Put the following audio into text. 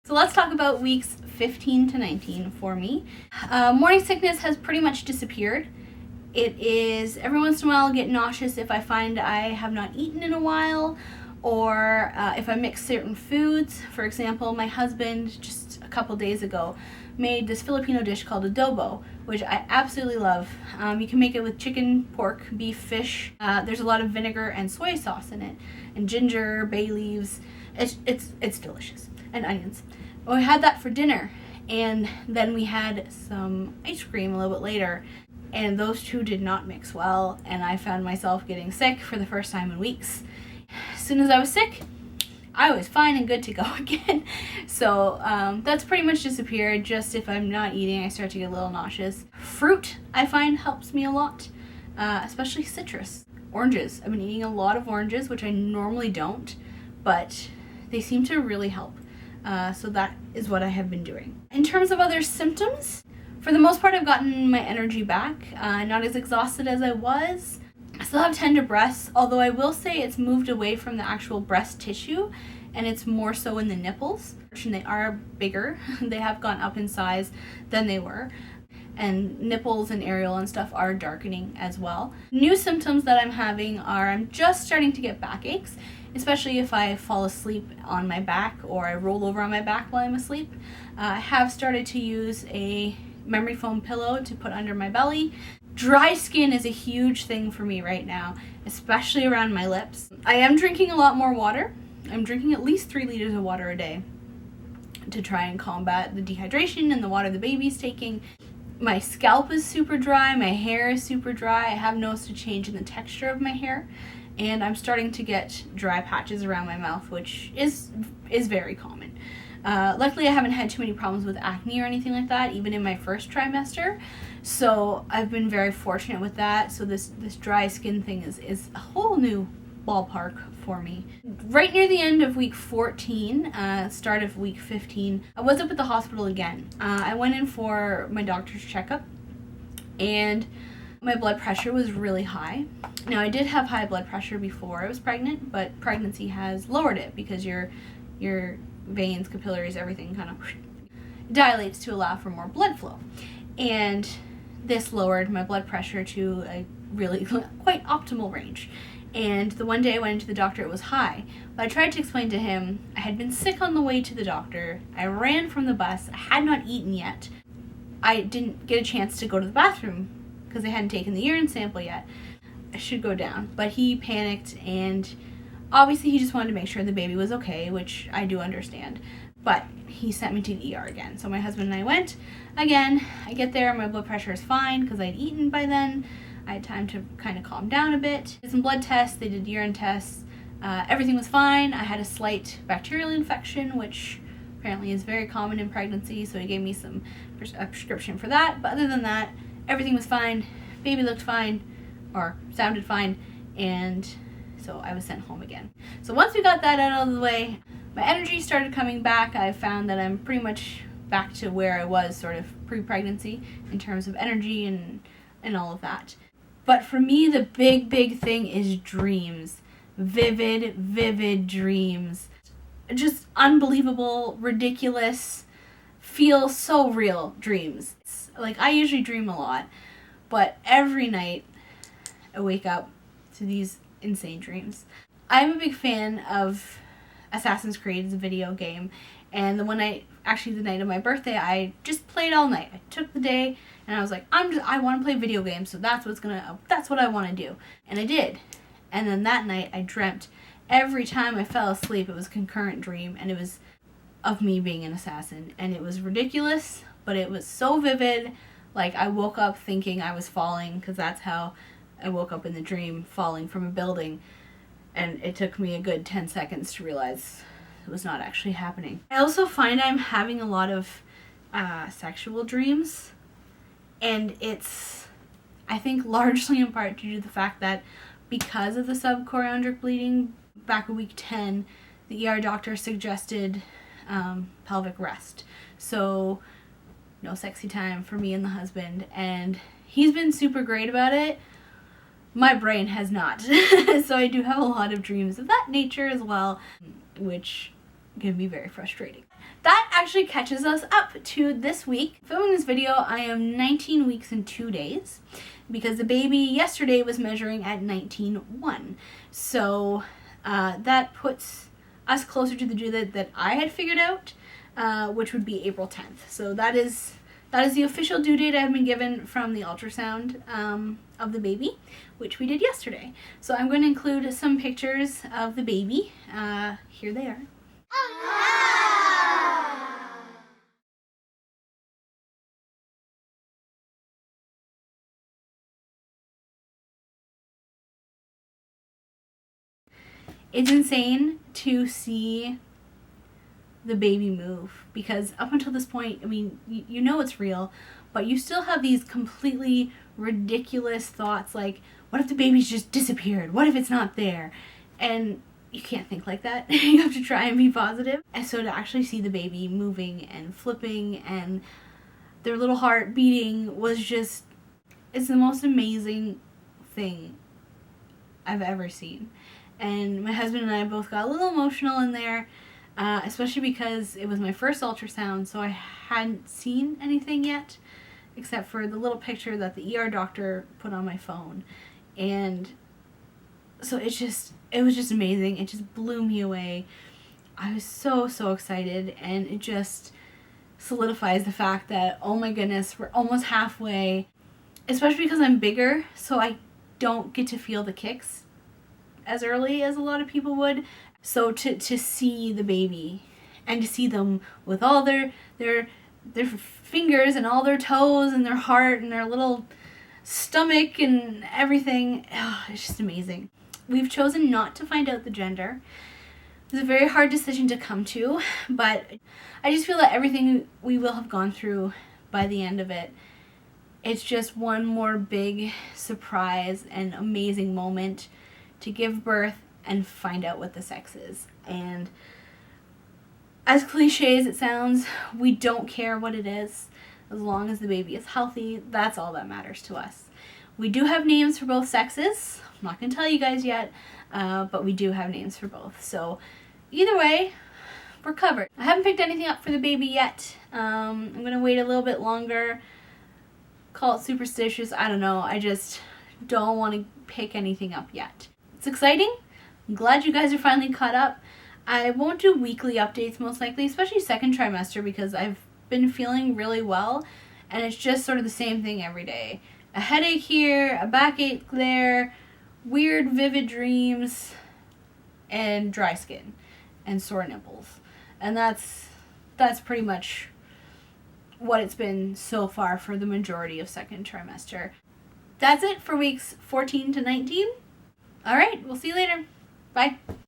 So let's talk about weeks 15 to 19 for me. Morning sickness has pretty much disappeared. It is every once in a while I'll get nauseous if I find I have not eaten in a while, or if I mix certain foods. For example, my husband just a couple days ago made this Filipino dish called adobo, which I absolutely love. You can make it with chicken, pork, beef, fish. There's a lot of vinegar and soy sauce in it, and ginger, bay leaves. It's delicious, and onions. Well, we had that for dinner, and then we had some ice cream a little bit later, and those two did not mix well, and I found myself getting sick for the first time in weeks. As soon as I was sick, I was fine and good to go again. So that's pretty much disappeared. Just if I'm not eating, I start to get a little nauseous. Fruit, I find, helps me a lot, especially citrus. Oranges. I've been eating a lot of oranges, which I normally don't, but they seem to really help. So that is what I have been doing. In terms of other symptoms, for the most part, I've gotten my energy back. Not as exhausted as I was. I still have tender breasts, although I will say it's moved away from the actual breast tissue, and it's more so in the nipples. And they are bigger. They have gone up in size than they were. And nipples and areola and stuff are darkening as well. New symptoms that I'm having are I'm just starting to get backaches, especially if I fall asleep on my back or I roll over on my back while I'm asleep. I have started to use a memory foam pillow to put under my belly. Dry skin is a huge thing for me right now, especially around my lips. I am drinking a lot more water. I'm drinking at least 3 liters of water a day to try and combat the dehydration and the water the baby's taking. My scalp is super dry, my hair is super dry. I have noticed a change in the texture of my hair, and I'm starting to get dry patches around my mouth, which is very common. Luckily, I haven't had too many problems with acne or anything like that, even in my first trimester. So I've been very fortunate with that. So this dry skin thing is a whole new ballpark for me. Right near the end of week 14, start of week 15, I was up at the hospital again. I went in for my doctor's checkup, and my blood pressure was really high. Now, I did have high blood pressure before I was pregnant, but pregnancy has lowered it because your veins, capillaries, everything kind of dilates to allow for more blood flow. And this lowered my blood pressure to a really quite optimal range. And the one day I went into the doctor, it was high. But I tried to explain to him I had been sick on the way to the doctor. I ran from the bus. I had not eaten yet. I didn't get a chance to go to the bathroom because they hadn't taken the urine sample yet. I should go down. But he panicked, and obviously he just wanted to make sure the baby was okay, which I do understand. But he sent me to the ER again. So my husband and I went again. I get there, my blood pressure is fine because I'd eaten by then. I had time to kind of calm down a bit. Did some blood tests, they did urine tests. Everything was fine. I had a slight bacterial infection, which apparently is very common in pregnancy, so he gave me a prescription for that. But other than that, everything was fine. Baby looked fine, or sounded fine, and so I was sent home again. So once we got that out of the way, my energy started coming back. I found that I'm pretty much back to where I was sort of pre-pregnancy in terms of energy and all of that. But for me, the big thing is dreams. Vivid dreams. Just unbelievable, ridiculous, feel so real dreams. Like, I usually dream a lot, but every night I wake up to these insane dreams. I'm a big fan of Assassin's Creed as a video game, and the night of my birthday, I just played all night. I took the day, and I was like, I want to play video games, so that's what I want to do. And I did. And then that night, I dreamt every time I fell asleep, it was a concurrent dream, and it was of me being an assassin. And it was ridiculous, but it was so vivid. Like, I woke up thinking I was falling, because that's how I woke up in the dream, falling from a building. And it took me a good 10 seconds to realize it was not actually happening. I also find I'm having a lot of sexual dreams, and it's, I think, largely in part due to the fact that because of the subchorionic bleeding, back in week 10, the ER doctor suggested pelvic rest. So, no sexy time for me and the husband, and he's been super great about it. My brain has not. So I do have a lot of dreams of that nature as well, which going to be very frustrating. That actually catches us up to this week. Filming this video, I am 19 weeks and 2 days because the baby yesterday was measuring at 19.1. So that puts us closer to the due date that I had figured out, which would be April 10th. So that is the official due date I've been given from the ultrasound of the baby, which we did yesterday. So I'm going to include some pictures of the baby. Here they are. It's insane to see the baby move, because up until this point, I mean, you know it's real, but you still have these completely ridiculous thoughts like, what if the baby's just disappeared? What if it's not there? And you can't think like that. You have to try and be positive. And so to actually see the baby moving and flipping and their little heart beating was just, it's the most amazing thing I've ever seen. And my husband and I both got a little emotional in there, especially because it was my first ultrasound, so I hadn't seen anything yet, except for the little picture that the ER doctor put on my phone. And so it was just amazing. It just blew me away. I was so excited, and it just solidifies the fact that, oh my goodness, we're almost halfway, especially because I'm bigger, so I don't get to feel the kicks as early as a lot of people would. So to see the baby and to see them with all their fingers and all their toes and their heart and their little stomach and everything, it's just amazing. We've chosen not to find out the gender. It's a very hard decision to come to, but I just feel that everything we will have gone through by the end of it, it's just one more big surprise and amazing moment to give birth and find out what the sex is. And as cliche as it sounds, we don't care what it is. As long as the baby is healthy, that's all that matters to us. We do have names for both sexes. I'm not going to tell you guys yet, but we do have names for both. So either way, we're covered. I haven't picked anything up for the baby yet. I'm going to wait a little bit longer. Call it superstitious. I don't know. I just don't want to pick anything up yet. It's exciting. I'm glad you guys are finally caught up. I won't do weekly updates most likely, especially second trimester, because I've been feeling really well and it's just sort of the same thing every day. A headache here, a backache there, weird vivid dreams, and dry skin and sore nipples. And that's pretty much what it's been so far for the majority of second trimester. That's it for weeks 14 to 19. All right, we'll see you later. Bye.